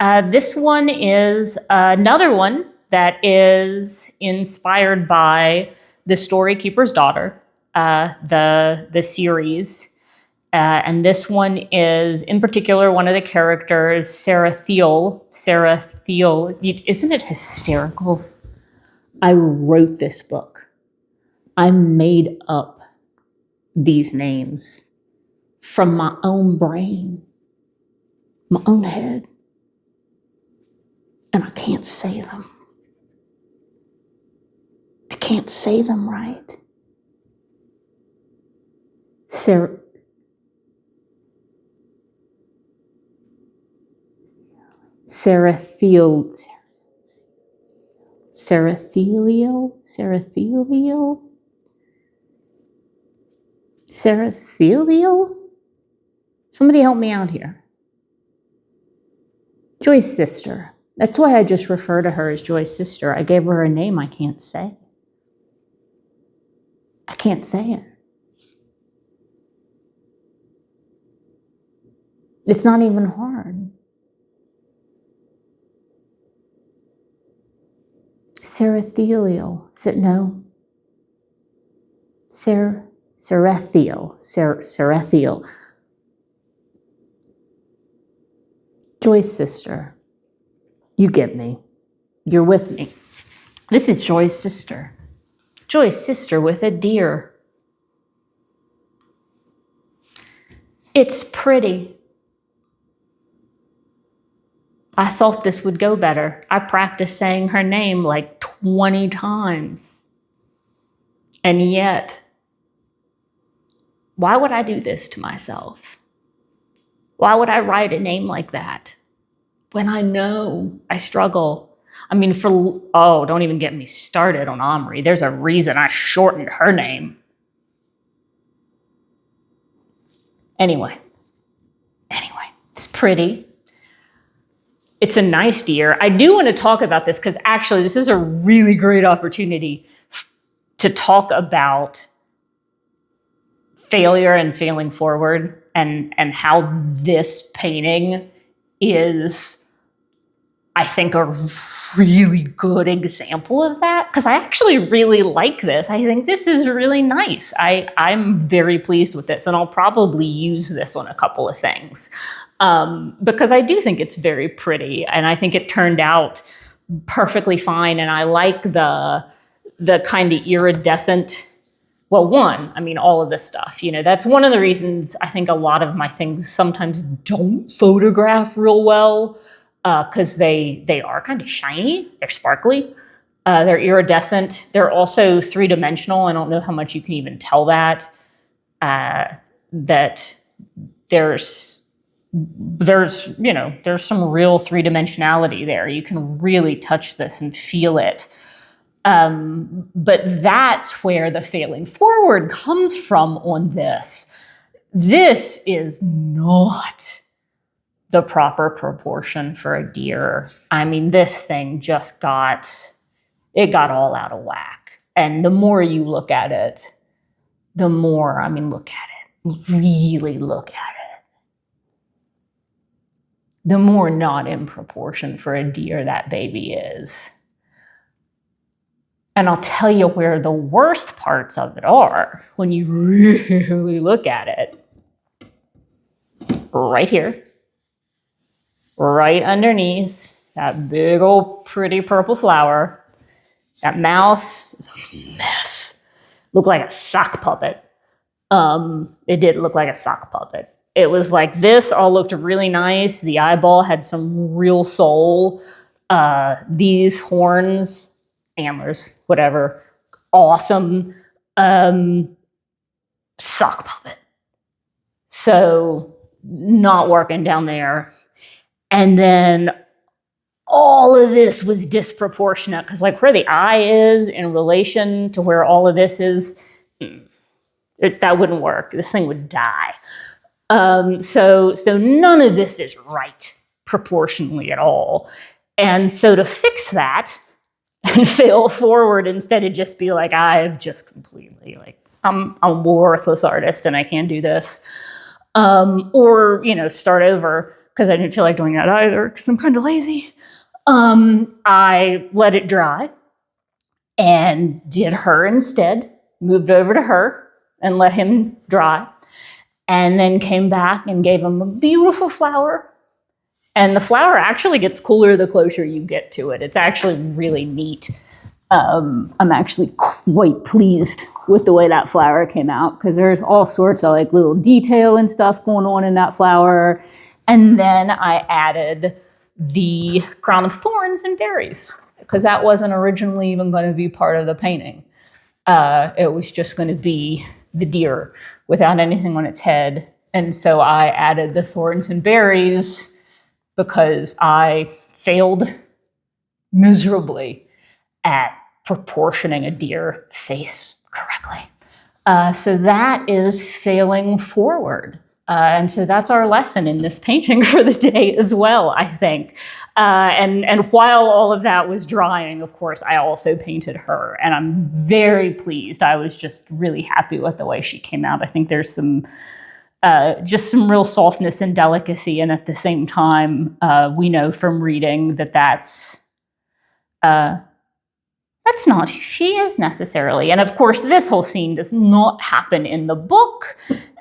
This one is another one that is inspired by the Storykeeper's Daughter, the series. And this one is, in particular, one of the characters, Sarah Thiel. Sarah Thiel, isn't it hysterical? I wrote this book. I made up these names from my own brain, my own head, and I can't say them. I can't say them right. Sarah Thiel. Sarathelial? Somebody help me out here. Joy's sister. That's why I just refer to her as Joy's sister. I gave her a name I can't say. I can't say it. It's not even hard. Sarathelial. No. Sarathiel. Joy's sister. You get me. You're with me. This is Joy's sister. Joy's sister with a deer. It's pretty. I thought this would go better. I practiced saying her name like 20 times. And yet, why would I do this to myself? Why would I write a name like that when I know I struggle? I mean, don't even get me started on Omri. There's a reason I shortened her name. Anyway, it's pretty. It's a nice deer. I do want to talk about this because actually this is a really great opportunity to talk about failure and failing forward and how this painting is, I think, a really good example of that, because I actually really like this. I think this is really nice. I'm very pleased with this, and I'll probably use this on a couple of things because I do think it's very pretty, and I think it turned out perfectly fine, and I like the kind of iridescent. Well, all of this stuff, that's one of the reasons I think a lot of my things sometimes don't photograph real well, because they are kind of shiny, they're sparkly, they're iridescent, they're also three-dimensional. I don't know how much you can even tell that there's some real three-dimensionality there. You can really touch this and feel it. But that's where the failing forward comes from on this. This is not the proper proportion for a deer. I mean, this thing just got all out of whack. And the more you look at it, really look at it, the more not in proportion for a deer that baby is. And I'll tell you where the worst parts of it are when you really look at it. Right here. Right underneath that big old pretty purple flower. That mouth is a mess. Looked like a sock puppet. It did look like a sock puppet. It was like this all looked really nice. The eyeball had some real soul. These horns, antlers, whatever, awesome. Sock puppet. So not working down there. And then all of this was disproportionate because where the eye is in relation to where all of this is, that wouldn't work. This thing would die. So none of this is right proportionally at all. And so to fix that and fail forward instead of just be like, I've just completely I'm a worthless artist and I can't do this. Or, start over. because I didn't feel like doing that either, because I'm kind of lazy. I let it dry and did her instead, moved over to her and let him dry, and then came back and gave him a beautiful flower. And the flower actually gets cooler the closer you get to it. It's actually really neat. I'm actually quite pleased with the way that flower came out, because there's all sorts of like little detail and stuff going on in that flower. And then I added the crown of thorns and berries, because that wasn't originally even going to be part of the painting. It was just going to be the deer without anything on its head. And so I added the thorns and berries because I failed miserably at proportioning a deer face correctly. So that is failing forward. And so that's our lesson in this painting for the day as well, I think. And while all of that was drying, of course, I also painted her. And I'm very pleased. I was just really happy with the way she came out. I think there's just some real softness and delicacy. And at the same time, we know from reading that that's not who she is necessarily. And of course, this whole scene does not happen in the book,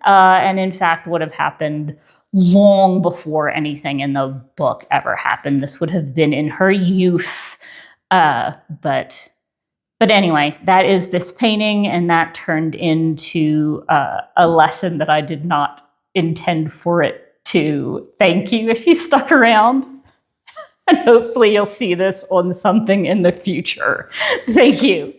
and in fact would have happened long before anything in the book ever happened. This would have been in her youth. But anyway, that is this painting, and that turned into a lesson that I did not intend for it to. Thank you if you stuck around. And hopefully you'll see this on something in the future. Thank you.